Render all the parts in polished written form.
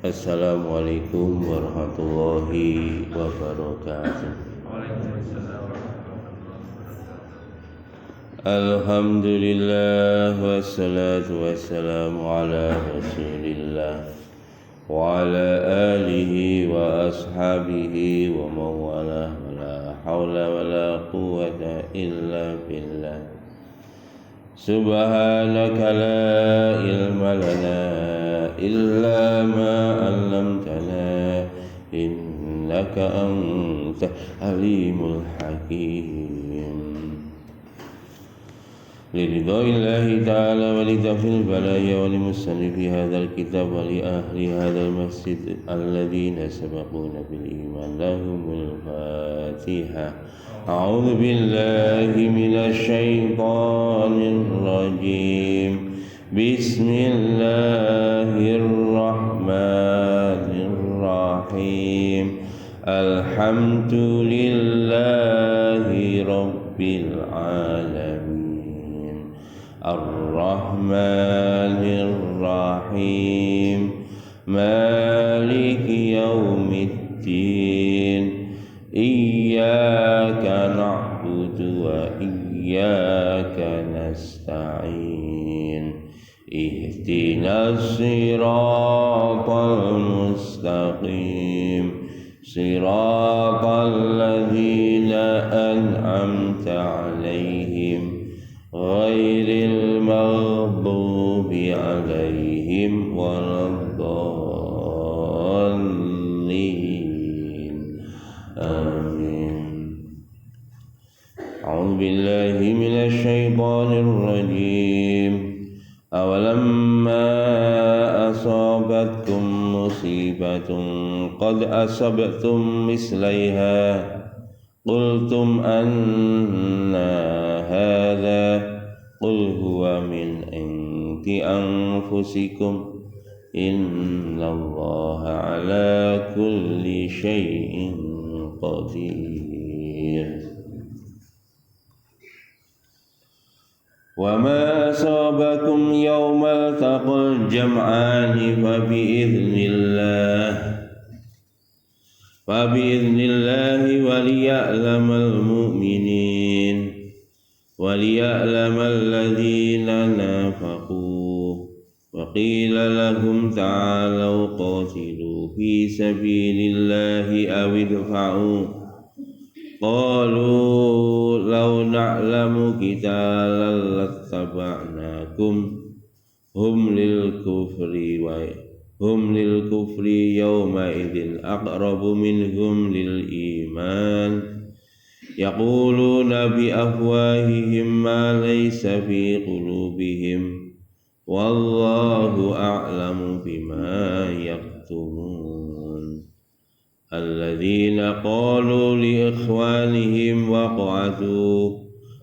Assalamualaikum warahmatullahi wabarakatuh. Alhamdulillah wassalatu wassalamu ala rasulillah wa ala alihi wa ashabihi wa mawalah wa la hawla wa la quwwata illa billah. Subhanaka la ilma lana illa ma 'allamtana innaka antal alimul hakim. لرضا الله تعالى ولتغفر البلايا ولمصنف هذا الكتاب ولأهل هذا المسجد الذين سبقونا بالإيمان لهم الفاتحة. أعوذ بالله من الشيطان الرجيم. بسم الله الرحمن الرحيم. الحمد لله رب العالمين الرحمن الرحيم مالك يوم الدين إياك نعبد وإياك نستعين اهدنا الصراط المستقيم صراط الذين أنعمت عليهم غير المغضوب عليهم ولا الضالين آمين. أعوذ بالله من الشيطان الرجيم. أولما أصابتكم مصيبة قد أصبتم مثليها قلتم أن هذا قل هو من عند أنفسكم إن الله على كل شيء قدير. وما أصابكم يوم التقى الجمعان فبإذن الله وليعلم المؤمنين وليعلم الذين نافقوا وقيل لهم تعالوا قاتلوا في سبيل الله أو ادفعوا قالوا لو نعلم قتالا لاتبعناكم هم للكفر يومئذ أقرب منهم للإيمان يقولون بأفواههم ما ليس في قلوبهم والله أعلم بما يكتمون. الذين قالوا لإخوانهم وقعدوا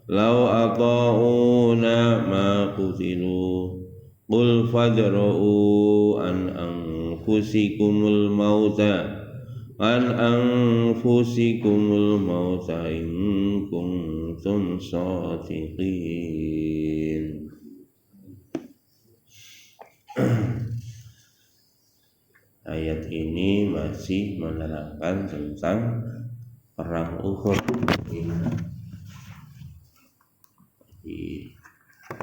لو أطاعونا ما قتلوا قل فادرؤوا عن أنفسكم الموت إن كنتم صادقين. Ayat ini masih menerangkan tentang perang Uhud.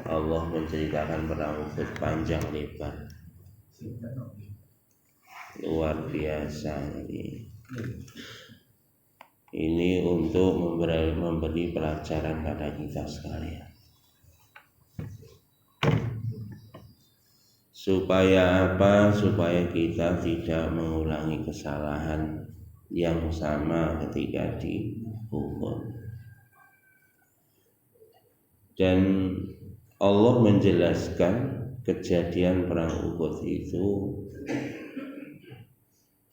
Allah menceritakan perang Uhud panjang lebar, luar biasa. Ini untuk memberi pelajaran pada kita sekalian, supaya apa? Supaya kita tidak mengulangi kesalahan yang sama ketika di Uhud. Dan Allah menjelaskan kejadian perang Uhud itu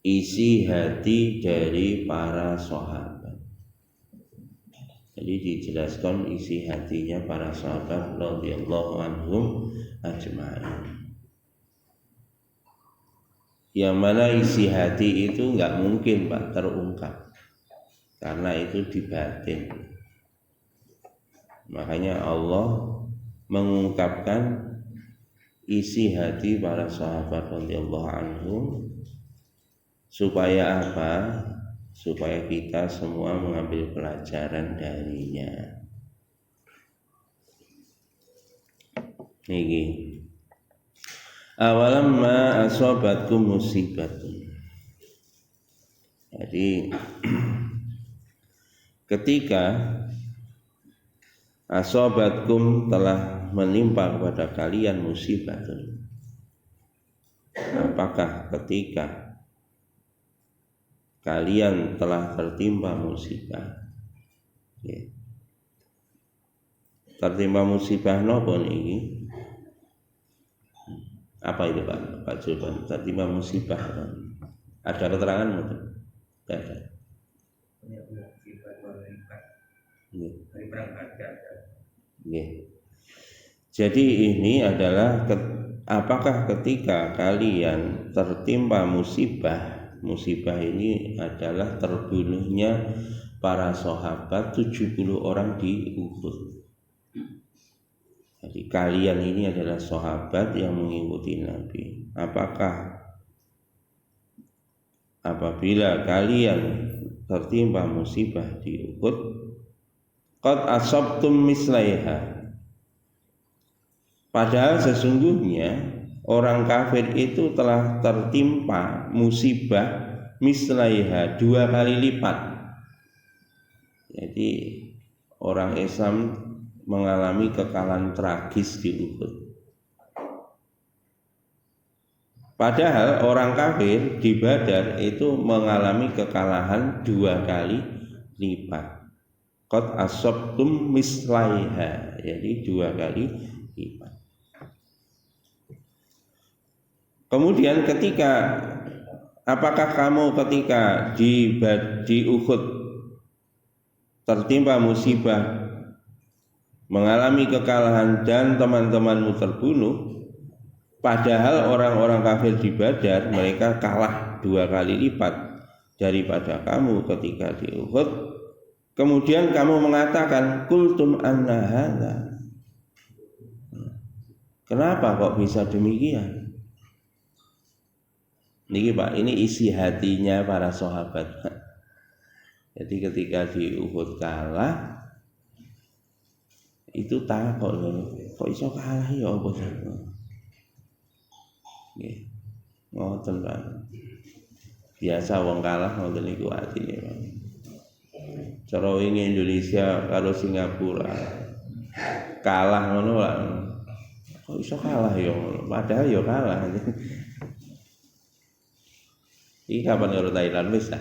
isi hati dari para sahabat. Jadi dijelaskan isi hatinya para sahabat radhiyallahu anhum ajma'in. Yang mana isi hati itu enggak mungkin Pak terungkap, karena itu di batin. Makanya Allah mengungkapkan isi hati para sahabat radhiyallahu anhum Supaya apa? Supaya kita semua mengambil pelajaran darinya. Niki. Awalamma asobatkum musibatun. Jadi ketika asobatkum telah menimpa kepada kalian musibatun, apakah ketika kalian telah tertimpa musibah, ya. Tertimpa musibah nopo niki? Apa itu Pak Julban? Tertimpa musibah, ada keterangan mungkin? Tidak ada. Ya. Jadi ini adalah apakah ketika kalian tertimpa musibah, musibah ini adalah terbunuhnya para sahabat 70 orang di Uhud. Jadi kalian ini adalah sahabat yang mengikuti Nabi. Apakah apabila kalian tertimpa musibah di Uhud, qad asabtum mislaiha, padahal sesungguhnya orang kafir itu telah tertimpa musibah mislaiha 2 kali lipat. Jadi orang Islam mengalami kekalahan tragis di Uhud. Padahal orang kafir di Badar itu mengalami kekalahan 2 kali lipat. Qad asabtum mislaiha, jadi 2 kali lipat. Kemudian apakah kamu ketika di Uhud tertimpa musibah, mengalami kekalahan dan teman-temanmu terbunuh, padahal orang-orang kafir di Badar mereka kalah 2 kali lipat daripada kamu ketika di Uhud, kemudian kamu mengatakan qultum anna hadza, kenapa kok bisa demikian? Niki Pak, ini isi hatinya para sahabat. Jadi ketika di Uhud kalah, itu takut loh, kok iso kalah ya apa sih? Nggih. Ngoten Pak. Biasa wong kalah ngoten niku atine, Pak. Cara wingi Indonesia karo Singapura kalah ngono lah. Kok iso kalah ya ngono? Padahal ya kalah. Iki kapan karo Thailand wis ta?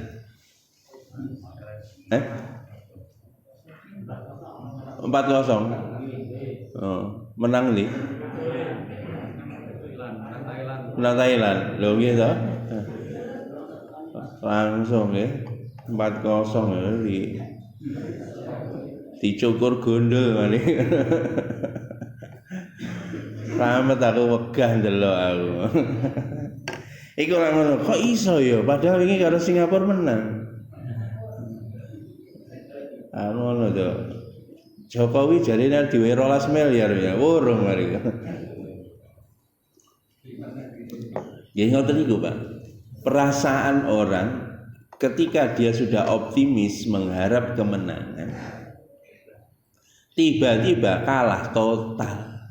4-0. Oh, menang nih. Menang Thailand. Lho nggih to? Langsung ya. 4-0 ya dicukur gondol ngene. Selamat aku wegah ndelok aku. Iku ora ngono. Kok iso ya? Padahal wingi karo Singapura menang. Ngono to. Jokowi jarine dhewe 12 miliar ya, urung mari. Ya ngoten niku, Pak. Perasaan orang ketika dia sudah optimis mengharap kemenangan, tiba-tiba kalah total.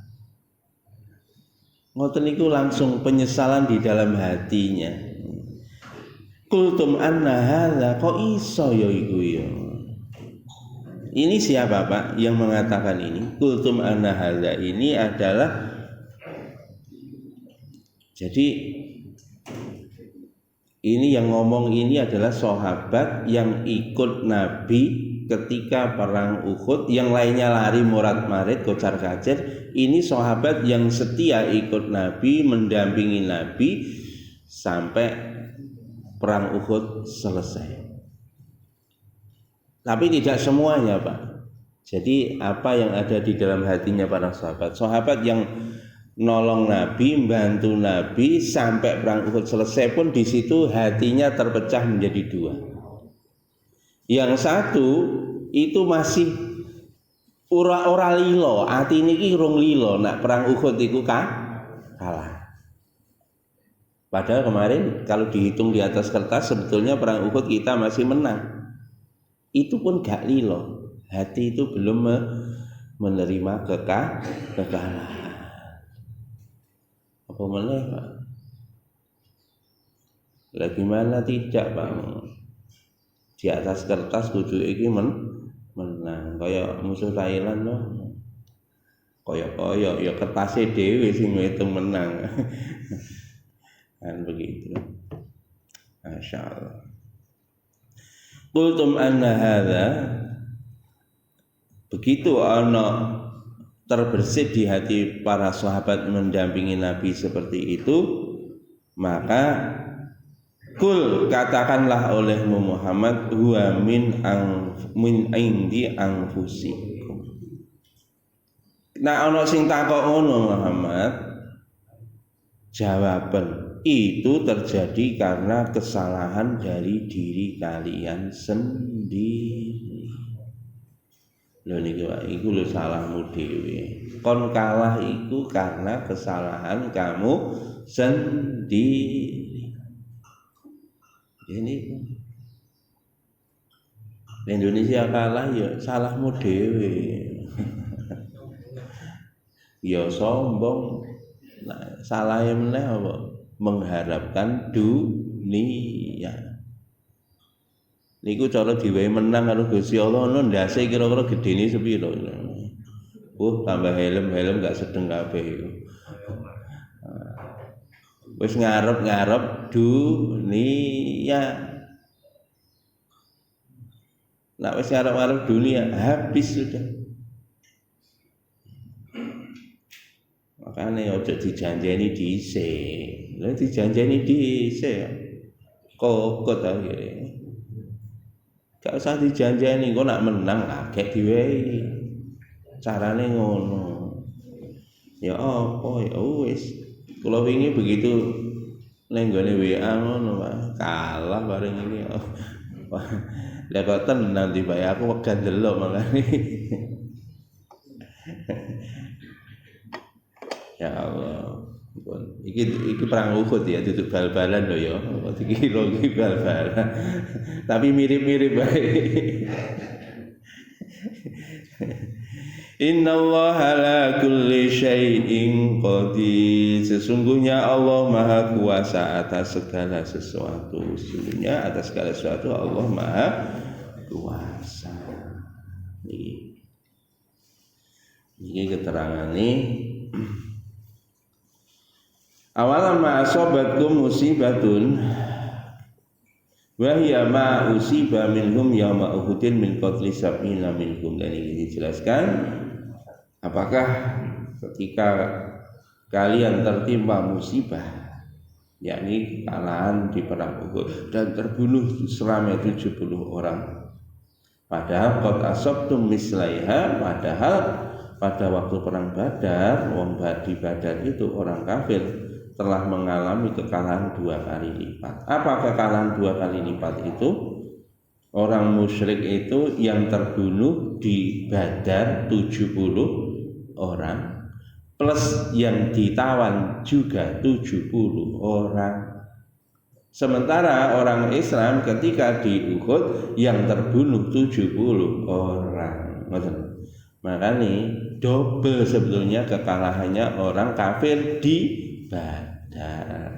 Ngoten niku langsung penyesalan di dalam hatinya. Qultum anna hadza, kok iso ya iku ya. Ini siapa Pak yang mengatakan ini? Qultum anna hadza ini adalah, jadi ini yang ngomong ini adalah sahabat yang ikut Nabi ketika perang Uhud, yang lainnya lari morat-marit kocar-kacir. Ini sahabat yang setia ikut Nabi, mendampingi Nabi sampai perang Uhud selesai. Tapi tidak semuanya Pak. Jadi apa yang ada di dalam hatinya para sahabat? Sahabat yang nolong Nabi, membantu Nabi sampai perang Uhud selesai pun di situ hatinya terpecah menjadi 2. Yang satu itu masih ora lilo, ati niki rung lilo, nak perang Uhud iku kalah. Padahal kemarin kalau dihitung di atas kertas sebetulnya perang Uhud kita masih menang. Itu pun gak lilo. Hati itu belum menerima kekalahan. Apa meneh, Pak? Lah gimana tidak, Pak? Di atas kertas kudu iki menang. Kaya musuh Thailand loh. Kaya ya kertasnya dhewe sing ngitung menang. Kan begitu. Masya Allah. Qultum anna hadza, begitu ana terbersit di hati para sahabat mendampingi Nabi seperti itu, maka kul katakanlah olehmu Muhammad, huwa min indi anfusikum. Nah ana sing takok ngono Muhammad, jawaban itu terjadi karena kesalahan dari diri kalian sendiri. Lho niku iku lho salahmu dhewe. Kon kalah iku karena kesalahan kamu sendiri. Ini Indonesia kalah ya salahmu dhewe. Ya sombong. Nah, salahnya meneh apa? Mengharapkan dunia. Niku cara diwehi menang karo Gusti Allah ono ndase kira-kira gedene sepiro. Tambah helm gak sedeng kabeh iku. Wis ngarep-ngarep dunia. Nah wis ngarep-ngarep dunia habis sudah. Makanya ojo dijanjeni dhisik. Lha dijanjeni dhisik. Kokot akhirnya. Gak usah dijanjeni, kok nak menang kaget diwehi. Carane ngono. Ya apa ya wis. Kula wingi begitu ning gone WA ngono, Pak. Kalah bareng ini. Lah kok tenan tiba aku wegan delok makane. Ya Allah. Iki perang Uhud ya, duduk bal-balan lho ya. Iki lho iki bal-balan. Tapi mirip-mirip bae. Innallaha ala kulli syai'in qadir. Sesungguhnya Allah Maha Kuasa atas segala sesuatu. Sesungguhnya atas segala sesuatu Allah Maha Kuasa. Ini keterangane awalam ma asobatkum musibatun wa hiya ma usiba minhum yauma uhudin min qatli sab'ina minhum. Dan ini dijelaskan apakah ketika kalian tertimpa musibah yakni kekalahan di perang Uhud dan terbunuh selama 70 orang, padahal qad asabtum mislaiha, padahal pada waktu perang Badar, di Badar itu orang kafir telah mengalami kekalahan 2 kali lipat. Apa kekalahan 2 kali lipat itu? Orang musyrik itu yang terbunuh di Badar 70 orang plus yang ditawan juga 70 orang. Sementara orang Islam ketika di Uhud yang terbunuh 70 orang. Makanya double sebetulnya kekalahannya orang kafir di Badar.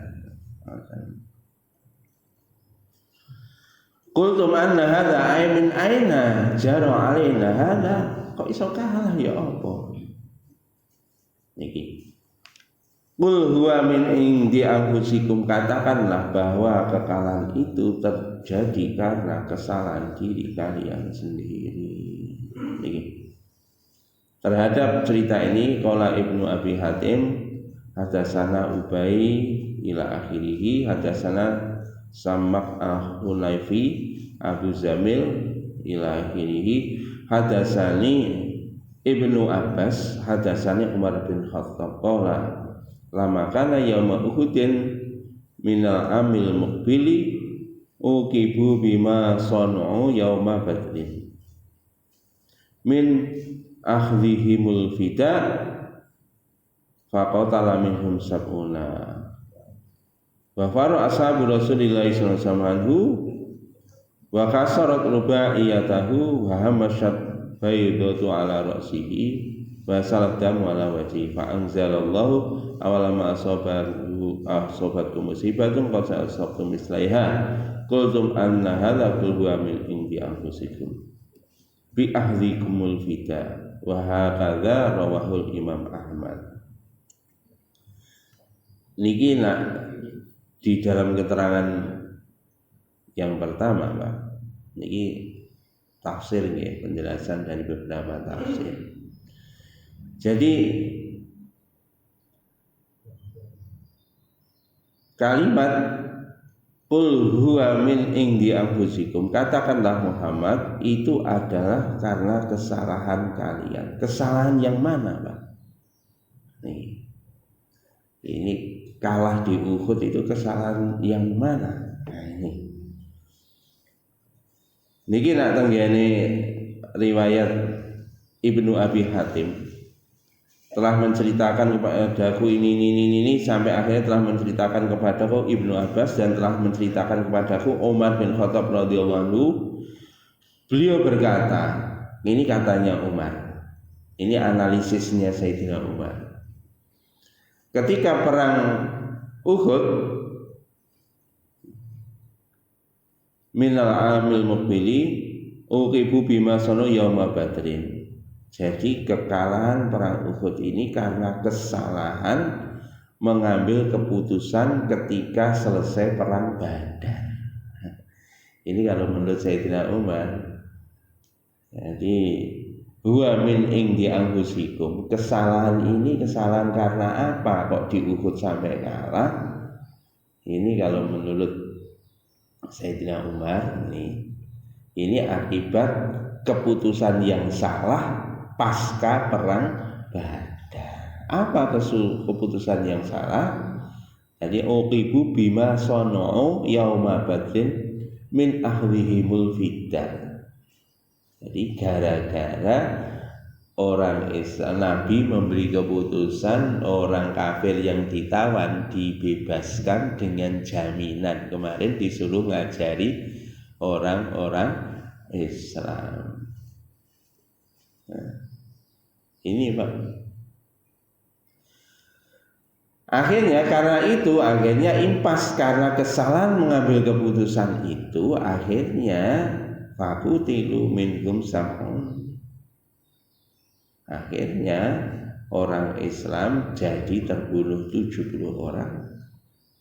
Qultum anna hadza ay min aina jara alaina hadza. Kok iso kalah ya apa? Niki. Qul huwa min indi anfusikum, katakanlah bahwa kekalahan itu terjadi karena kesalahan diri kalian sendiri. Niki. Terhadap cerita ini qala Ibnu Abi Hatim hadatsana Ubay ila akhirih, hadatsana Samak Al-Hunayfi Abu Zamil ila akhirih, hadatsani Ibnu Abbas hadatsani Umar bin Khattab qala lama kana yauma Uhudin minal amil muqbili uqibu bima sanu yauma badrin min akhdhihimul fida faqatala minhum sab'una. Wa faru ashabu Rasulillah sallallahu alaihi wasallam wa kasarat rubaiyatahu wa hamasyat baydatu ala ra'sihi wa salat damu ala wajhi fa anzalallahu awalama asabatkum musibatun qad asabtum mislaiha qultum anna hadza huwa min indi anfusikum bi ahlikumul fida wa hakadza rawahul Imam Ahmad. Niki nak di dalam keterangan yang pertama, Pak, niki tafsir nggih, penjelasan dari beberapa tafsir. Jadi kalimat qul huwa min indi anfusikum, katakanlah Muhammad, itu adalah karena kesalahan kalian. Kesalahan yang mana, Pak? Nih, ini kalah di Uhud itu kesalahan yang mana? Nah, ini. Niki nak tenggene riwayat Ibnu Abi Hatim telah menceritakan kepadaku ini sampai akhirnya telah menceritakan kepadaku Ibnu Abbas dan telah menceritakan kepadaku Umar bin Khattab radhiyallahu anhu. Beliau berkata, ini katanya Umar, ini analisisnya Sayyidina Umar. Ketika perang Uhud, minal amil muqbili uqibu bima sanu yauma badrin. Jadi kekalahan perang Uhud ini karena kesalahan mengambil keputusan ketika selesai perang Badar. Ini kalau menurut Sayyidina Umar. Jadi huwa min indi anfusikum. Kesalahan ini kesalahan karena apa kok di Uhud sampai kalah? Ini kalau menurut Sayyidina Umar ini akibat keputusan yang salah pasca perang Badar. Apa keputusan yang salah? Jadi uqibu bima sona'u yauma badrin min ahlihimul fiddah. Jadi gara-gara orang Islam, Nabi memberi keputusan orang kafir yang ditawan dibebaskan dengan jaminan. Kemarin disuruh ngajari orang-orang Islam. Nah, ini Pak. Akhirnya karena itu impas karena kesalahan mengambil keputusan itu, akhirnya fakutilu minhum sab'un. Akhirnya orang Islam jadi terbunuh 70 orang.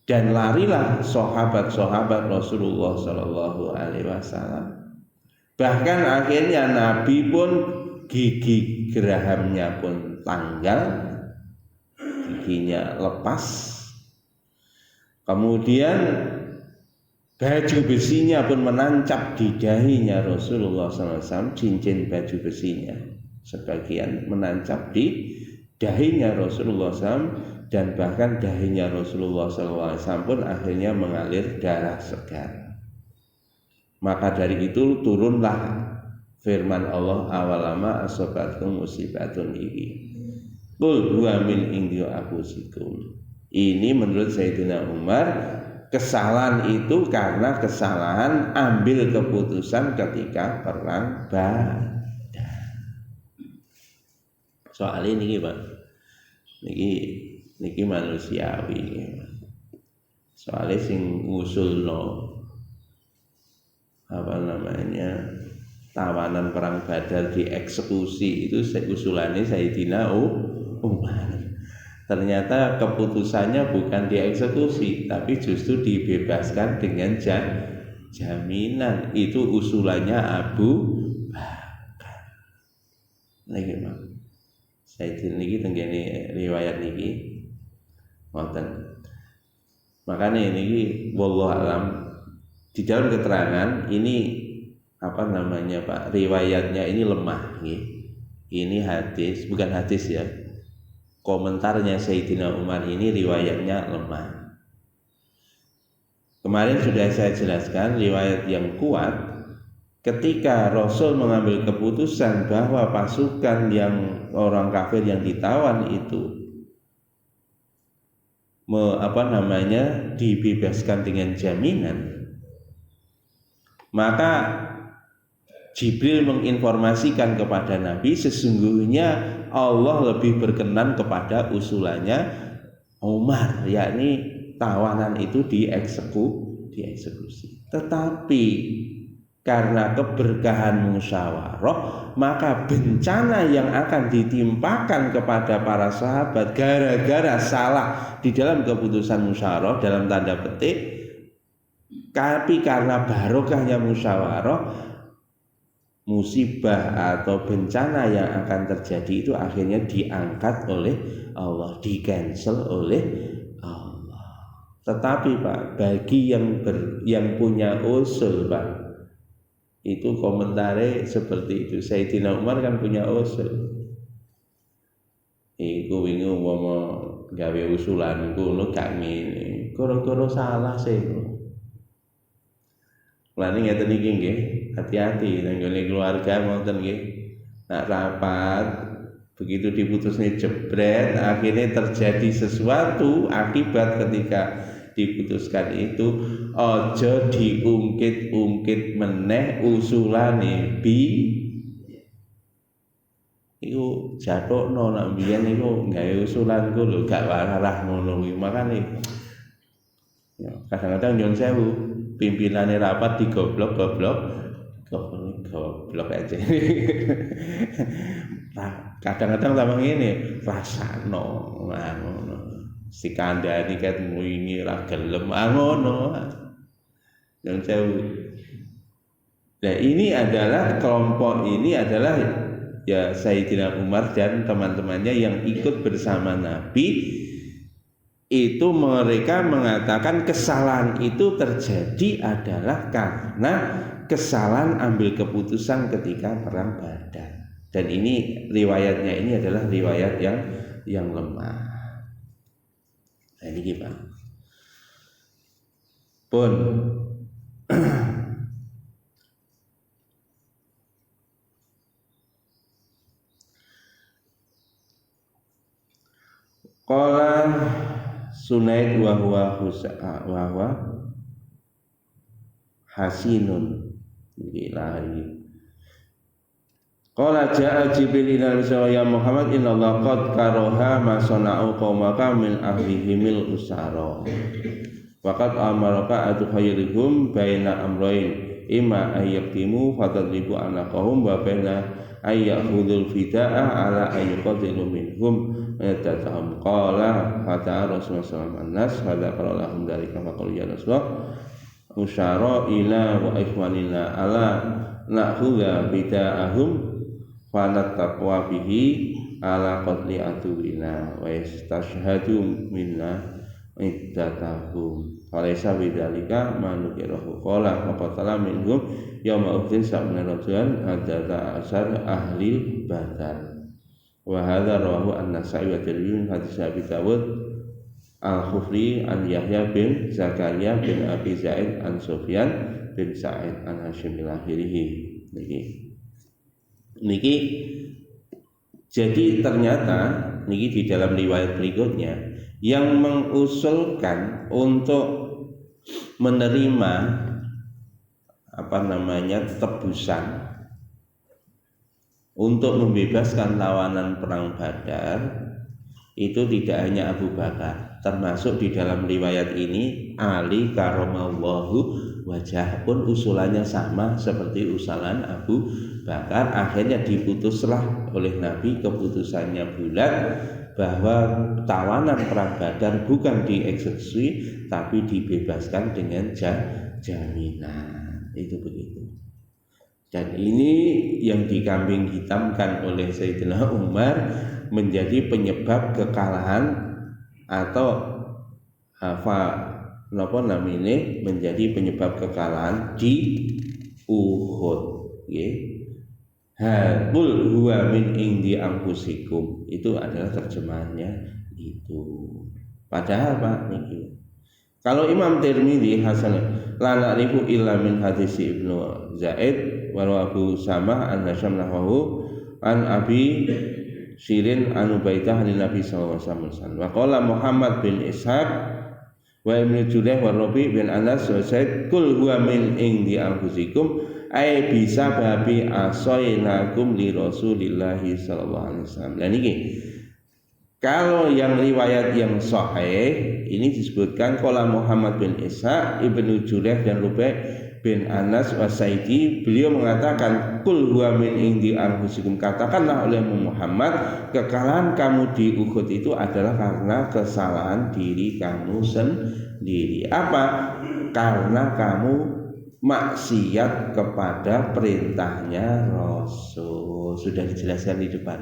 Dan larilah sahabat-sahabat Rasulullah Sallallahu Alaihi Wasallam. Bahkan akhirnya Nabi pun gigi gerahamnya pun tanggal, giginya lepas. Kemudian baju besinya pun menancap di dahinya Rasulullah SAW, cincin baju besinya sebagian menancap di dahinya Rasulullah SAW, dan bahkan dahinya Rasulullah SAW pun akhirnya mengalir darah segar. Maka dari itu turunlah firman Allah, awalama asobatkum musibatun ini qul huwa min indi anfusikum. Ini menurut Sayyidina Umar, kesalahan itu karena kesalahan ambil keputusan ketika perang Badar. Soal ini Pak, niki manusiawi. Soalnya sing usulno tawanan perang Badar dieksekusi itu usulannya Sayyidina Umar. Ternyata keputusannya bukan dieksekusi, tapi justru dibebaskan dengan jaminan. Itu usulannya Abu Bakar. Niki Pak, Sayyidina niki tenggene riwayat niki ngoten. Makanya niki wallahu alam, di dalam keterangan ini Pak, riwayatnya ini lemah nggih. Ini hadis, bukan hadis ya. Komentarnya Sayyidina Umar ini riwayatnya lemah. Kemarin sudah saya jelaskan riwayat yang kuat ketika Rasul mengambil keputusan bahwa pasukan yang orang kafir yang ditawan itu dibebaskan dengan jaminan, maka Jibril menginformasikan kepada Nabi sesungguhnya Allah lebih berkenan kepada usulannya Umar, yakni tawanan itu dieksekusi. Tetapi karena keberkahan musyawarah, maka bencana yang akan ditimpakan kepada para sahabat gara-gara salah di dalam keputusan musyawarah dalam tanda petik, tapi karena barokahnya musyawarah, musibah atau bencana yang akan terjadi itu akhirnya diangkat oleh Allah, di-cancel oleh Allah. Tetapi Pak, bagi yang punya usul Pak, itu komentarnya seperti itu. Sayyidina Umar kan punya usul. Iku wingi umpama gawe usulan ngono gak ngene. Gara-gara salah sih. Lan ngeten iki nggih, hati-hati nang gone keluarga wonten nggih. Nak rapat begitu diputusnya jebret, akhirnya terjadi sesuatu akibat ketika diputuskan itu, ojo diungkit-ungkit meneh usulane iku jatokno nak biyen iku gawe usulanku lho gak warah ngono kuwi. Makane ya kadang-kadang nyun sewu pimpinane rapat digoblok aja. Kadang-kadang sama ngene rasano ngono. Si kandhani ket wingi ra gelem ngono. Yang saya nah ini adalah kelompok ini adalah ya Sayyidina Umar dan teman-temannya yang ikut bersama Nabi. Itu mereka mengatakan kesalahan itu terjadi adalah karena kesalahan ambil keputusan ketika perang Badar. Dan ini riwayatnya ini adalah riwayat yang lemah. Nah ini gimana? Pun qala Sunaid wa huwa hasinun ilahi. Qala ja'a Jibril ila ya Muhammad innallaha qad karaha ma sana'u qaumaka min ahlihimil usara. Waqad amaraka atu khairihum baina amrayn imma ayyaqtimu fatadribu anaqahum wa baina ayyakhudul fida'a ala ayyuqadilu minhum yatahum. Qala fata Rasulullah sallallahu alaihi wasallam hada qala lahum dalika faqul ya Rasulullah usyara ila wa ikhwanina ala na'khudha bida'ahum fanat taqwa bihi ala qadli atuwina wa yastashhadu minna iddatahum falaysa bidzalika manukirahu qala faqatala minhum yawma udin sabna rajulan adata asar ahli badar. Wa hadza rawahu an-Nasa'i wa Tirmidzi hadis Abi Dawud al-Khufri an Yahya bin Zakaria bin Abi Zaid an Sufyan bin Sa'id an Hashim al-Akhirihi. Niki jadi ternyata niki di dalam riwayat berikutnya yang mengusulkan untuk menerima tebusan untuk membebaskan tawanan perang Badar itu tidak hanya Abu Bakar, termasuk di dalam riwayat ini Ali karamallahu wajah pun usulannya sama seperti usulan Abu Bakar. Akhirnya diputuslah oleh Nabi, keputusannya bulat bahwa tawanan perang Badar bukan dieksekusi tapi dibebaskan dengan jaminan. Itu begitu. Dan ini yang dikambing hitamkan oleh Sayyidina Umar menjadi penyebab kekalahan atau menjadi penyebab kekalahan di Uhud. Qul huwa min indi anfusikum, itu adalah terjemahannya itu. Padahal Pak niki kalau Imam Tirmidzi hasan la na'rifu illa min hadis Ibnu Zaid wa Abu Samah an Hasham nahawu an Abi Sirin an Ubaidah an Nabi sallallahu alaihi wasallam. Wa qala Muhammad bin Ishaq wa Ibnu Julaih wa Rabi bin Anas wa Said kul huwa min indi anfusikum ai bisa babi asoinakum li Rasulillah sallallahu alaihi wasallam. Dan ini kalau yang riwayat yang sahih ini disebutkan qala Muhammad bin Ishaq, Ibnu Julaih dan Rabi bin Anas Wasaidi, beliau mengatakan kul huwa min indi anfusikum, katakanlah oleh Muhammad kekalahan kamu di Uhud itu adalah karena kesalahan diri kamu sendiri. Apa? Karena kamu maksiat kepada perintahnya Rasul. Sudah dijelaskan di depan.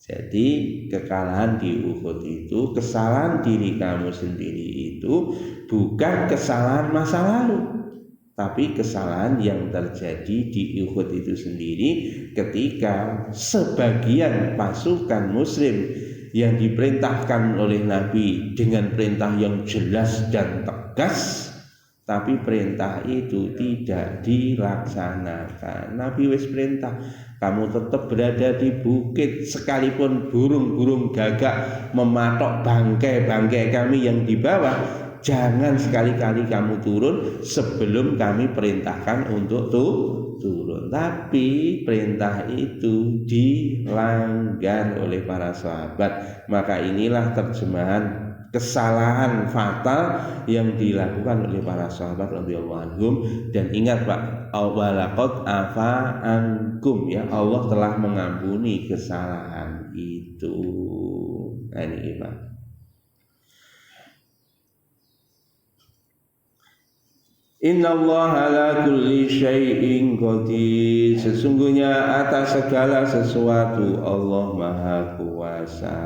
Jadi kekalahan di Uhud itu, kesalahan diri kamu sendiri itu bukan kesalahan masa lalu, tapi kesalahan yang terjadi di Uhud itu sendiri ketika sebagian pasukan muslim yang diperintahkan oleh Nabi dengan perintah yang jelas dan tegas, tapi perintah itu tidak dilaksanakan. Nabi wis perintah, kamu tetap berada di bukit sekalipun burung-burung gagak mematok bangkai-bangkai kami yang di bawah, jangan sekali-kali kamu turun sebelum kami perintahkan untuk turun. Tapi perintah itu dilanggar oleh para sahabat. Maka inilah terjemahan kesalahan fatal yang dilakukan oleh para sahabat radhiyallahu anhum. Dan ingat Pak, walaqad afa ankum, ya, Allah telah mengampuni kesalahan itu. Nah, ini Pak. Innallaha ala kulli syai'in qadir, sesungguhnya atas segala sesuatu Allah Maha Kuasa.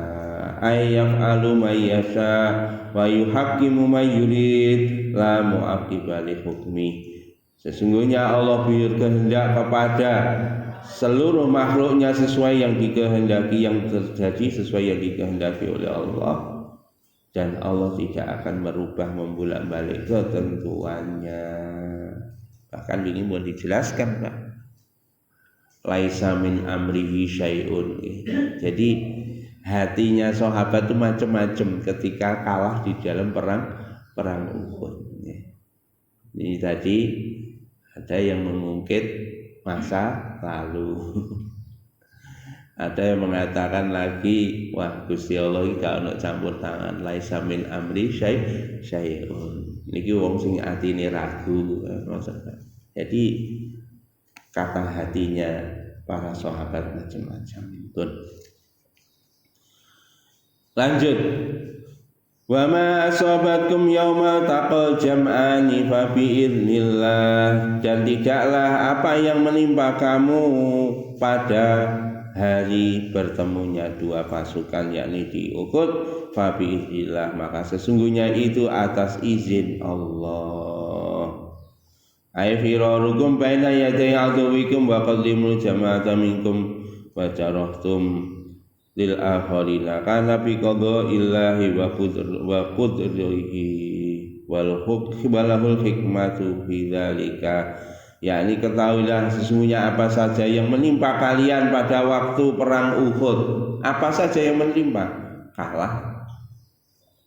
Ayyaf'alu may yasha wa yuhaqqimu may yurid la mu'aqqiba li hukmi. Sesungguhnya Allah berkehendak kepada seluruh makhluknya sesuai yang dikehendaki, yang terjadi sesuai yang dikehendaki oleh Allah, dan Allah tidak akan merubah membolak-balik ketentuannya. Bahkan ini mau dijelaskan Pak, laisa min amrihi syai'un. Jadi hatinya sahabat itu macam-macam ketika kalah di dalam perang Uhud. Ini tadi ada yang mengungkit masa lalu. Ada yang mengatakan lagi, wah Gusti Allah iki gak ono campur tangan, laisa min amri syai'un. Niki wong sing atine ragu. Jadi kata hatinya para sahabat macam-macam. Lanjut. Wa ma asabatkum yauma taqal jam'ani fa bi idznillah, dan tidaklah apa yang menimpa kamu pada hari bertemunya dua pasukan yakni di Uhud, fa bi idznillah, maka sesungguhnya itu atas izin Allah. Ay firarukum baina yaday aduwikum wa qadimul jama'ata minkum wa jarahtum lil akharina kana bi qada'illahi wa qudrihi wal hukmalul hikmatu fi dzalika, yakni ketahuilah sesungguhnya apa saja yang menimpa kalian pada waktu perang Uhud. Apa saja yang menimpa? Kalah,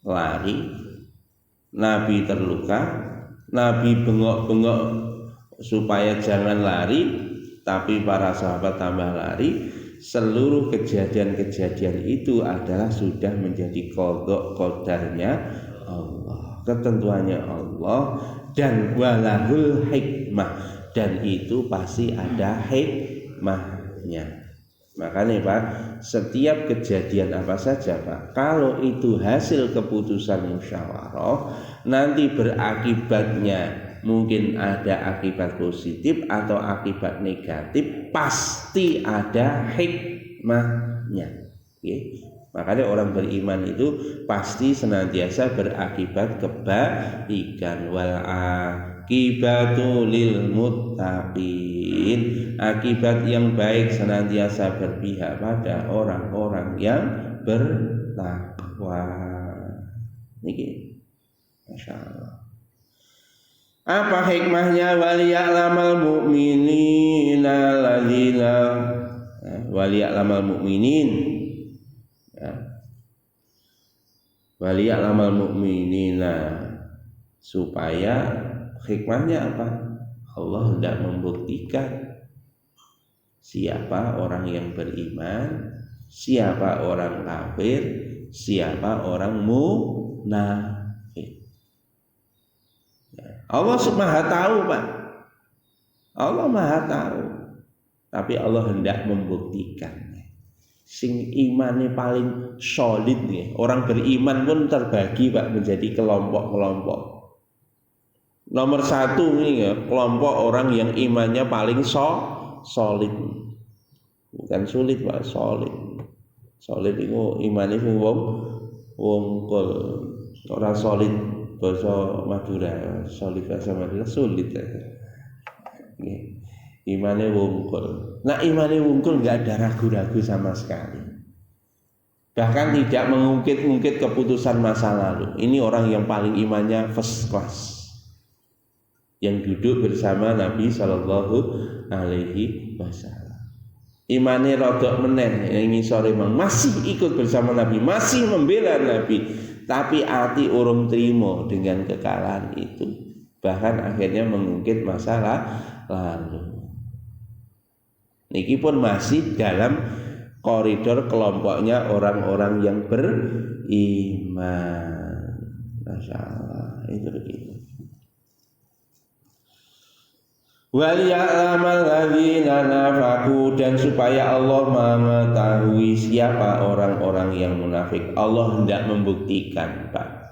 lari, Nabi terluka, Nabi bengok-bengok supaya jangan lari, tapi para sahabat tambah lari. Seluruh kejadian-kejadian itu adalah sudah menjadi qada qadarnya Allah, ketentuannya Allah, dan walahul hikmah, dan itu pasti ada hikmahnya. Makanya Pak, setiap kejadian apa saja Pak, kalau itu hasil keputusan musyawarah, nanti berakibatnya mungkin ada akibat positif atau akibat negatif, pasti ada hikmahnya. Makanya orang beriman itu pasti senantiasa berakibat kebaikan. Wal akibatu lil muttaqin, akibat yang baik senantiasa berpihak pada orang-orang yang bertakwa. Niki, Masya Allah. Apa hikmahnya? Waliya'lamal mu'minina alladzina waliya'lamal mu'minin. Ya. Waliya'lamal mu'minina, supaya hikmahnya apa? Allah hendak membuktikan siapa orang yang beriman, siapa orang kafir, siapa orang munafik. Allah Maha tahu, Pak. Allah Maha tahu. Tapi Allah hendak membuktikan. Sing imane paling solid nih. Orang beriman pun terbagi, Pak, menjadi kelompok-kelompok. Nomor 1 nih ya, kelompok orang yang imannya paling solid. Bukan sulit, Pak, solid. Solid itu imane wong kol. Orang solid bahasa Madura, solid bahasa Madura sulit. Nggih. Imane wungkul. Nah, imane wungkul nggak ada ragu-ragu sama sekali. Bahkan tidak mengungkit-ungkit keputusan masa lalu. Ini orang yang paling imannya first class, yang duduk bersama Nabi Shallallahu Alaihi Wasallam. Imane rodok meneh, yang ngisore masih ikut bersama Nabi, masih membela Nabi, tapi hati urung trimo dengan kekalahan itu. Bahkan akhirnya mengungkit masalah lalu. Niki pun masih dalam koridor kelompoknya orang-orang yang beriman. Masya Allah, itu begitu. Waliya'lamal ladzina nafaqu, dan supaya Allah mengetahui siapa orang-orang yang munafik. Allah hendak membuktikan, Pak.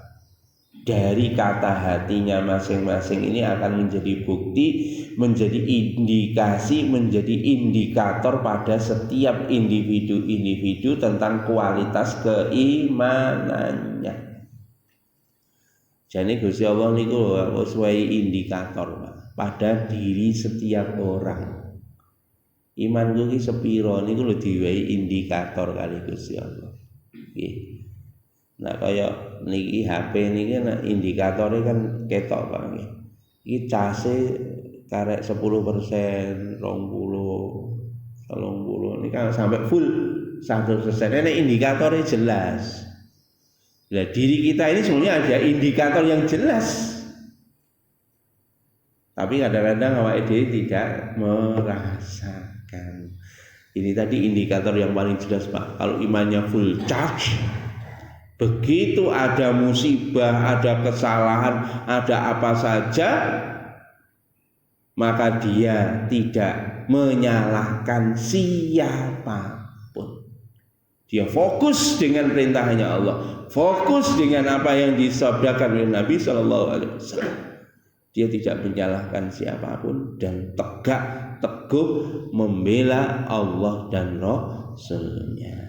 Dari kata hatinya masing-masing ini akan menjadi bukti, menjadi indikasi, menjadi indikator pada setiap individu-individu tentang kualitas keimanannya. Jadi Gusti Allah niku wis wae indikator, Pak, pada diri setiap orang. Iman kuwi sepiro niku lho diwehi indikator kali Gusti Allah. Nggih. Nah, kaya niki HP niki nah indikatornya kan ketok, Pak, nggih. Iki case karek 10%, 20, 30, ini kan sampai full 100%. Ini indikatornya jelas. Nah, diri kita ini sebenarnya ada indikator yang jelas. Tapi kadang-kadang awake dhewe tidak merasakan. Ini tadi indikator yang paling jelas, Pak. Kalau imannya full charge, begitu ada musibah, ada kesalahan, ada apa saja, maka dia tidak menyalahkan siapapun. Dia fokus dengan perintahnya Allah, fokus dengan apa yang disabdakan oleh Nabi Shallallahu Alaihi Wasallam. Dia tidak menyalahkan siapapun dan tegak teguh membela Allah dan Rasulnya.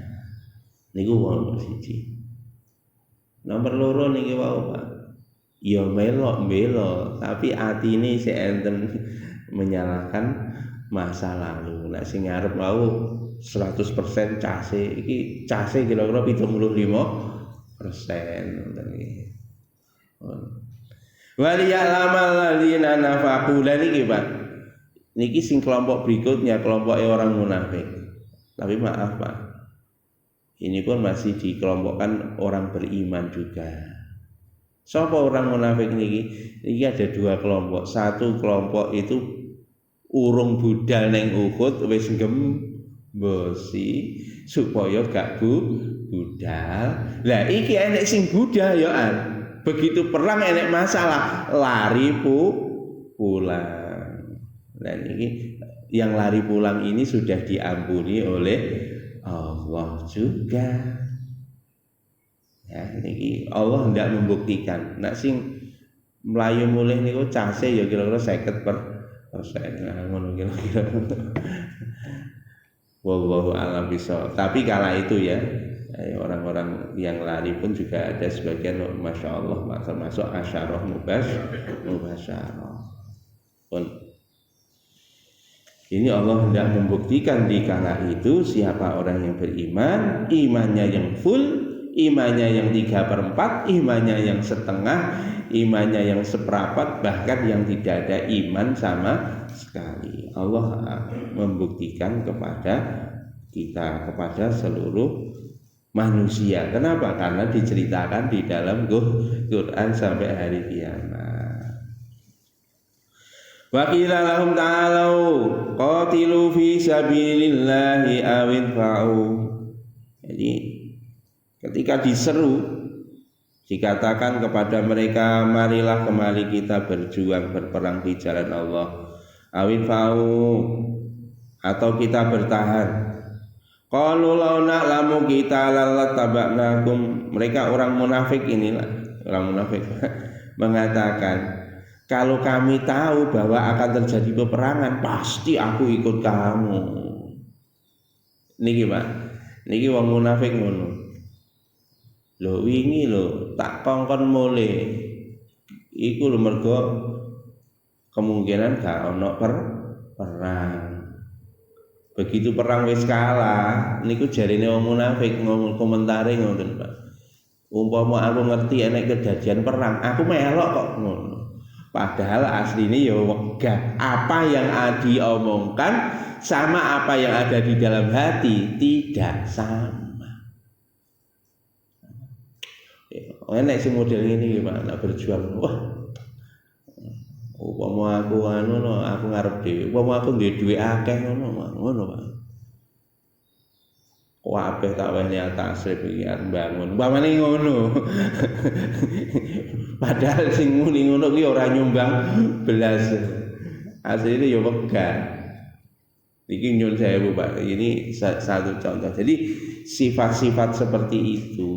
Niku nomor 1. Nomor 2 niki wau, Pak. Ya melok, tapi atine sik enten menyalahkan masa lalu. Nek sing ngarep wau 100% case, iki case kira-kira 75% ngoten iki. Waliya'lamal ladzina nafaqu, niki, Pak. Niki sing kelompok berikutnya, kelompok orang munafik. Tapi maaf, Pak, ini pun masih dikelompokkan orang beriman juga. Siapa orang munafik niki? Niki ada 2 kelompok. Satu kelompok itu urung budal neng Uhud wis gembosi supaya gak budal. Lah iki enek sing budal ya an. Begitu perang enek masalah, lari pulang. Dan ini yang lari pulang ini sudah diampuni oleh Allah juga. Ya, niki Allah hendak membuktikan. Nek sing mlayu mulih niku case ya kira-kira 50%. Nah, ngono kira-kira. Wallahu a'lam bishawab. Tapi kala itu ya, orang-orang yang lari pun juga ada sebagian, masya Allah, termasuk asyarah mubasyarah. Ini Allah hendak membuktikan di kala itu siapa orang yang beriman, imannya yang full, imannya yang 3/4, imannya yang setengah, imannya yang seperempat, bahkan yang tidak ada iman sama sekali. Allah membuktikan kepada kita kepada seluruh manusia. Kenapa? Karena diceritakan di dalam Quran sampai hari kiamat. Wa qila lahum ta'alu qatilu fi sabilillahi awidfa'u. Jadi ketika diseru, dikatakan kepada mereka, marilah kembali kita berjuang berperang di jalan Allah, awidfa'u, atau kita bertahan. Qalu law na'lamu kita lalattaba'nakum. Mereka orang munafik inilah, orang munafik mengatakan, kalau kami tahu bahwa akan terjadi peperangan, pasti aku ikut kamu. Niki Pak, niki wong munafik ngono. Lho wingi lho tak kongkon mule. Iku lho mergo kemungkinan gak ono perang. Begitu perang wis kalah, niku jarine wong munafik ngomong komentare ngoten, Pak. Umpama aku ngerti enek kejadian perang, aku melok kok ngono. Padahal aslinya ya wegah. Apa yang diomongkan sama apa yang ada di dalam hati tidak sama. Enek sing model ini Pak, nak berjuang. Wah. Upama aku aku ngarep dhewe, upama aku duwe dhuwit akeh ngono Pak. Kabeh tak wehne tasrif iki arep bangun. Umpamane ngono. Padahal sing muni ngono ki ora nyumbang belas. Asline ya wegah. Iki nyun sewu Pak. Ini satu contoh. Jadi sifat-sifat seperti itu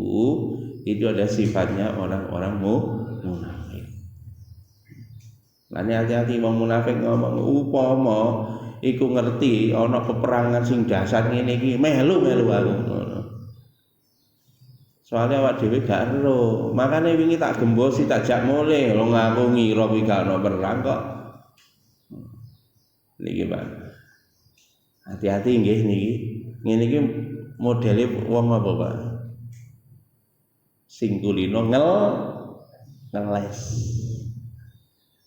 ada sifatnya orang-orang munafik. Lan hati-hati wong munafik ngomong upama iku ngerti ana peperangan sing dahsyat ngene iki melu aku ngono. Soale awak dhewe gak ero. Makane wingi tak gembosi tak jak mulih wong aku ngira kuwi gak ana perang kok. Niki Pak. Hati-hati nggih niki. Ngene iki modele wong apa Pak? Sing kulino ngeles.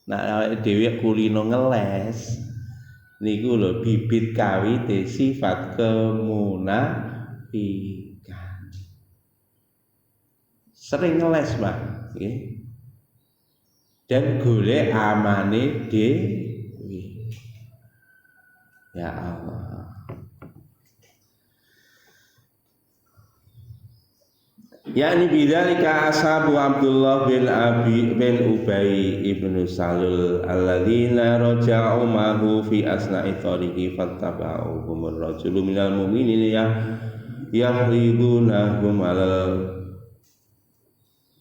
Nah awake dhewe kulino ngeles niku lho bibit kawite sifat kemunafikan. Sering ngeles Pak, nggih. Dan golek amane dhewe. Ya Allah. yakni bidzalika ashabu Abdullah bin Ubay ibnu Salul alladzina raja'u mahu fi asna'i tariqi fattaba'u humur rajulu minal mu'minina yahribunahum alal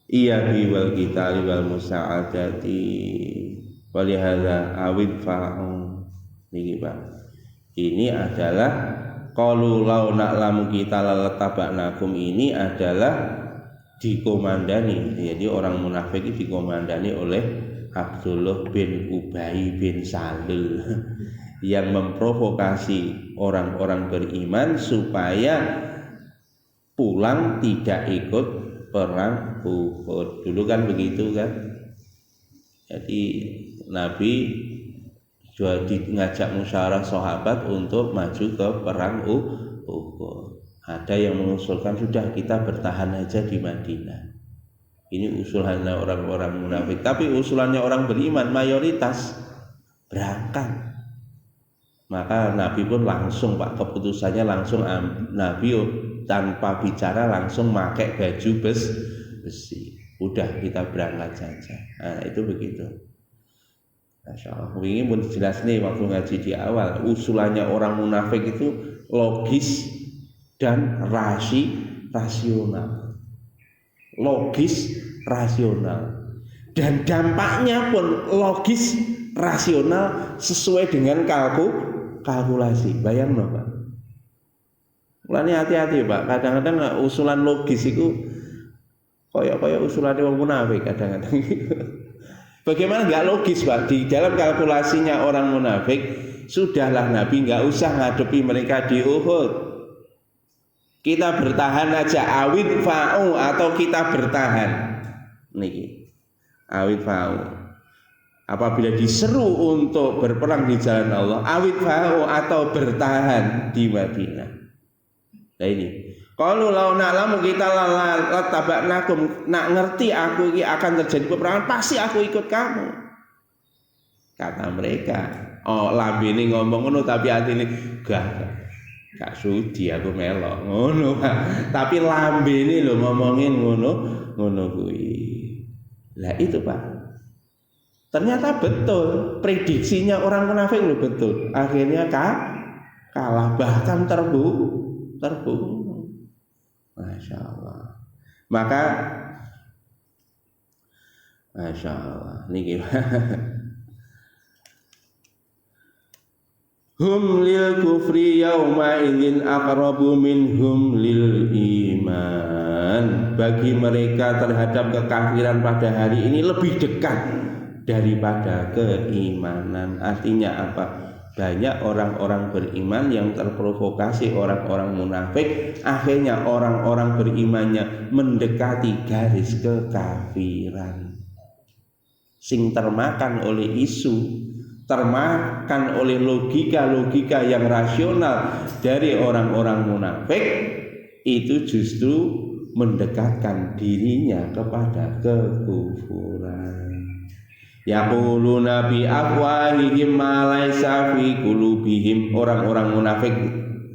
iyabi wal qitali wal musa'adati walihadza awid fa'um. Niki Pak, ini adalah qalu law na'lamu kita lalattaba'nakum, ini adalah dikomandani, jadi orang munafik itu dikomandani oleh Abdullah bin Ubay bin Salul yang memprovokasi orang-orang beriman supaya pulang tidak ikut perang Uhud. Dulu kan begitu kan, jadi Nabi ngajak musyawarah sahabat untuk maju ke perang Uhud. Ada yang mengusulkan sudah kita bertahan aja di Madinah. Ini usulannya orang-orang munafik. Tapi usulannya orang beriman mayoritas berangkat. Maka Nabi pun langsung Pak, keputusannya langsung Nabi tanpa bicara langsung pakai baju besi. Udah kita berangkat saja. Nah itu begitu. Masya Allah. Ini pun jelas nih waktu ngaji di awal. Usulannya orang munafik itu logis dan rasional, logis rasional, dan dampaknya pun logis rasional sesuai dengan kalkulasi. Bayang loh Pak. Mulanya hati-hati Pak. Kadang-kadang usulan logis itu koyok usulan orang munafik kadang-kadang. Bagaimana nggak logis Pak? Di dalam kalkulasinya orang munafik, sudahlah Nabi nggak usah ngadepi mereka di Uhud. Kita bertahan aja, awid fa'u, atau kita bertahan. Niki, awid fa'u. Apabila diseru untuk berperang di jalan Allah, awid fa'u atau bertahan di Madinah. Nah ini, kalau na'lamu kita lataba'nakum, nak ngerti aku ini akan terjadi peperangan, pasti aku ikut kamu. Kata mereka, oh lambene ngomong ngono tapi hati ini gak sudi aku melok ngono. Tapi lambene lho ngomongin ngono kuwi. Lah itu Pak, ternyata betul prediksinya orang munafik loh, betul. Akhirnya kalah, bahkan terbunuh. Masya Allah. Maka Masya Allah ini gimana? Hum lil kufri yauma idzin aqrabu minhum lil iman. Bagi mereka terhadap kekafiran pada hari ini lebih dekat daripada keimanan. Artinya apa? Banyak orang-orang beriman yang terprovokasi orang-orang munafik, akhirnya orang-orang berimannya mendekati garis kekafiran. Sing termakan oleh isu, termakan oleh logika-logika yang rasional dari orang-orang munafik, itu justru mendekatkan dirinya kepada kekufuran. Yaquluna bi afwahihim ma laisa fi qulubihim. Orang-orang munafik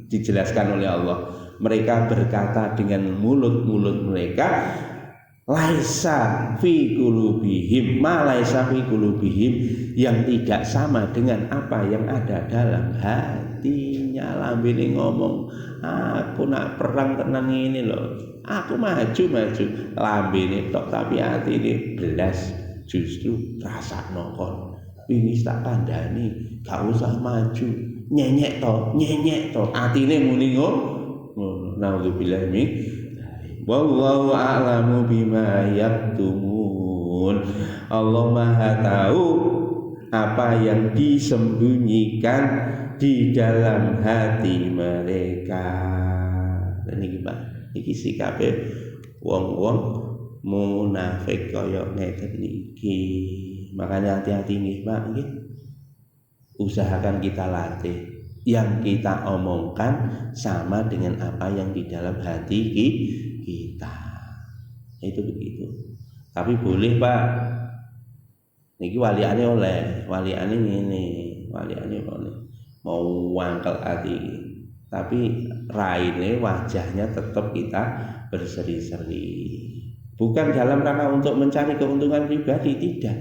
dijelaskan oleh Allah, mereka berkata dengan mulut-mulut mereka, laisa fi qulubihim, ma laisa fi qulubihim, yang tidak sama dengan apa yang ada dalam hatinya. Lambene ngomong, aku nak perang tenan ini loh, aku maju, lambene tok tapi hati ini belas justru rasa nongkon. Ini tak kandhani, gak usah maju, nyenyek to atine muni ngono. Naudzubillah min. Wallahu a'lamu bima yaktumun. Allah Maha tahu apa yang disembunyikan di dalam hati mereka. Dan iki Pak, iki sikape wong-wong munafik kaya ngeten iki. Makanya hati-hati nggih Pak, nggih. Usahakan kita latih yang kita omongkan sama dengan apa yang di dalam hati kita. Itu begitu. Tapi boleh Pak, niki waliane oleh, waliane ngene, waliane oleh mau wangkel hati, tapi raine wajahnya tetap kita berseri-seri. Bukan dalam rangka untuk mencari keuntungan pribadi, tidak,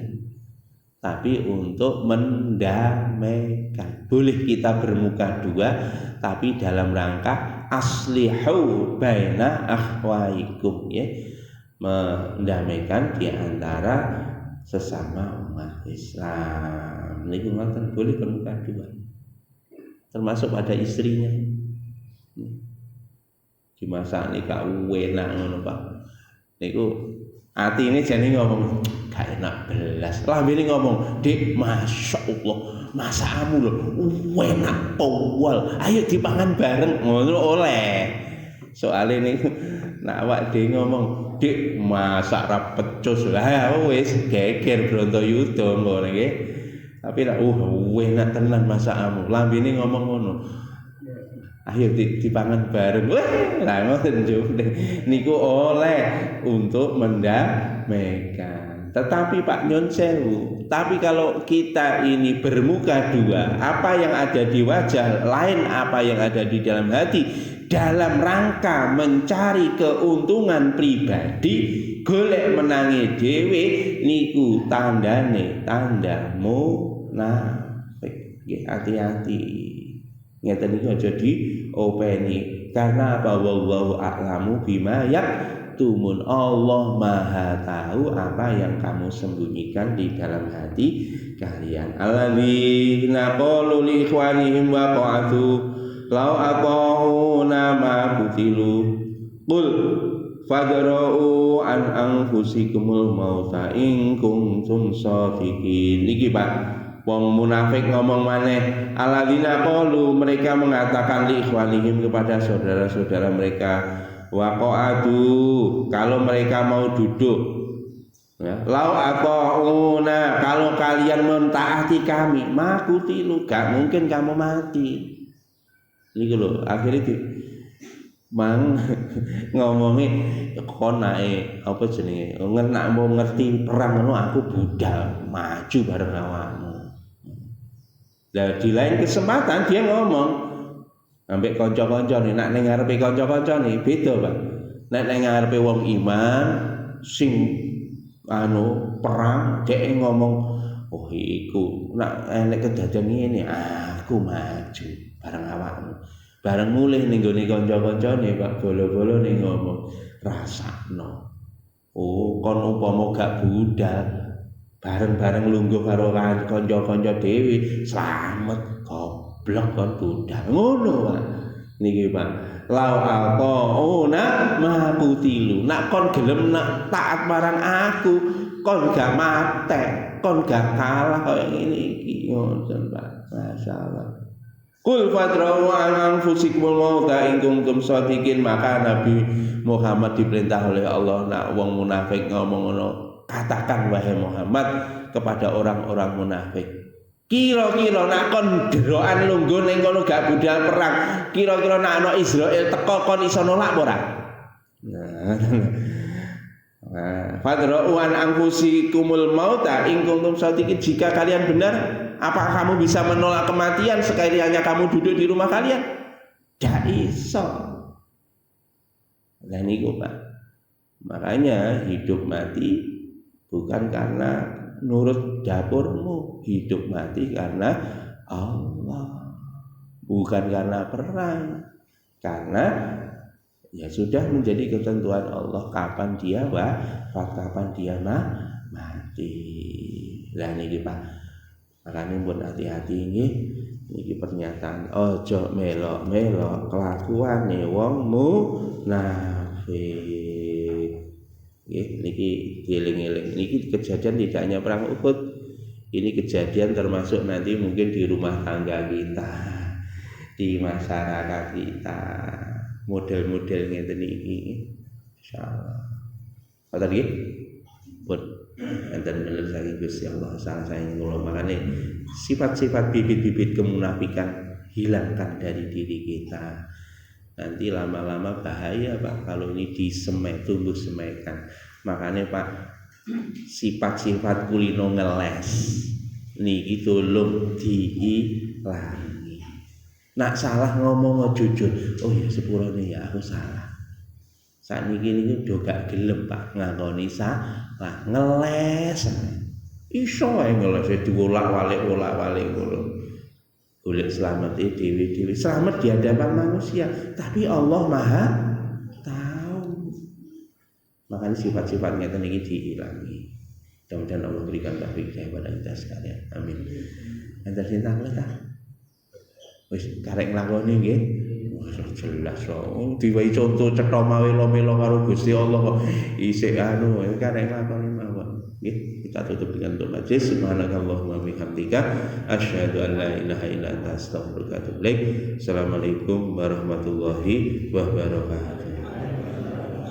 tapi untuk mendamaikan. Boleh kita bermuka dua, tapi dalam rangka aslihu baina akhwaikum, ya, mendamaikan di antara sesama umat Islam. Niku ngoten, boleh bermuka dua, termasuk pada istrinya. Di masa nikah enak ngono Pak. Niku hati ini jadi ngomong gak enak belas. Lambene ngomong, "Dik, Masya Allah, masamu loh enak powal. Ayo dipangan bareng." Ngono oleh. Soalnya ini nak awak dhewe ngomong, "Dik, masak ra pecus." Lah wis geger Brontoyuda ngono nggih. Tapi nak enak tenan masakmu. Lambene ngomong ngono. Ayo dipangan bareng. Lah ngoten niku oleh untuk mendamaikan. Tetapi Pak Nyon Sewu, tapi kalau kita ini bermuka dua, apa yang ada di wajah lain apa yang ada di dalam hati, dalam rangka mencari keuntungan pribadi, golek menangi dhewe, niku tandane tanda munafik. Nggih, hati-hati. Ngeten iki aja diopeni. Karena apa? Wallahu a'lamu bima yaktumun. Allah Maha tahu apa yang kamu sembunyikan di dalam hati kalian. Alladzina qalu li ikhwanihim wa qa'atu law ata'una ma qutilu qul fadra'u an anfusikumul mauta in kuntum shadiqin. Niki Pak, wong munafik ngomong maneh, alladzina qalu, mereka mengatakan li ikhwanihim kepada saudara-saudara mereka, waqa'adu, kalau mereka mau duduk, ya, lau ata'una, kalau kalian mentaati kami, makutilu, gak mungkin kamu mati. Ini lho, akhirnya mang ngomongi kon nae apa jenenge ngenak mau ngerti perang ngono aku budal maju bareng awakmu. Lah di lain kesempatan dia ngomong ambek kanca-kancane nek ning ngarepe kanca-kancane beda, Pak. Nek ning ngarepe wong iman sing perang dhek ngomong oh iku nek enek kedadian ngene aku maju bareng awakmu. Bareng mulih ning gone kanca-kancane Pak bolo-bolo ning ngomong rasakno. Oh kon upama gak budal bareng-bareng lungguh karo kanca-kanca dhewe slamet goblok kon budal. Ngono Pak. Niki Pak. Lau alqauna ma kutilu. Nak kon gelem nak taat marang aku, kon gak mate, kon gak kalah kaya ngene iki. Ngoten Pak. Masalah. Qul fadra'u an anfusikumul mauta in kuntum shadiqin. Maka Nabi Muhammad diperintah oleh Allah nak wong munafik ngomong ngono, katakan wahai Muhammad kepada orang-orang munafik, kira-kira nak kon derokan lungguh ning kono gak budal perang, kira-kira nak ana Israil teko kon iso nolak apa ora? Nah, fadra'u an anfusikumul mauta in kuntum shadiqin. Jika kalian benar, apakah kamu bisa menolak kematian sekiranya kamu duduk di rumah kalian? Gak iso. Nah niku Pak. Makanya hidup mati bukan karena nurut dapurmu, hidup mati karena Allah. Bukan karena perang. Karena ya sudah menjadi ketentuan Allah kapan dia wafat, kapan dia mati. Lah niki Pak. Makanya pun hati-hati niki pernyataan ojo melok-melok kelakuane wong munafik. Niki dieling-eling. Niki kejadian tidak hanya perang Uhud. Ini kejadian termasuk nanti mungkin di rumah tangga kita, di masyarakat kita. Model-model ngeten iki insyaallah. Kata nggih? Pun enten bener saking Gusti Allah sang saking kula. Makane sifat-sifat bibit-bibit kemunafikan hilangkan dari diri kita. Nanti lama-lama bahaya Pak kalau ini disemek, tumbuh semekan. Makanya Pak sifat-sifat kulino ngeles niki tolong diilangi. Nak salah ngomong jujur. Oh ya sepurane ya aku salah. Sakniki niku do gak gelem Pak ngakoni salah, ngeles. Iso ae ngeles diolak-walik ngono. Golek slamete dhewe-dhewe. Slamet di hadapan manusia, tapi Allah Maha tahu. Makanya sifat-sifat ngeten iki diilangi. Mudah-mudahan Allah berikan taufik kepada kita sekalian. Amin. Enten cinta ta? Wis karek nglakoni nggih. Wis jelas kok. Diwai contoh cetha melo-melo karo Gusti Allah kok isih karek nglakoni mawon. Nggih, kita tutup dengan doa majlis. Subhanakallahumma bihamdika asyhadu an la ilaha illa anta astaghfiruka wa atubu ilaik. Assalamualaikum warahmatullahi wabarakatuh.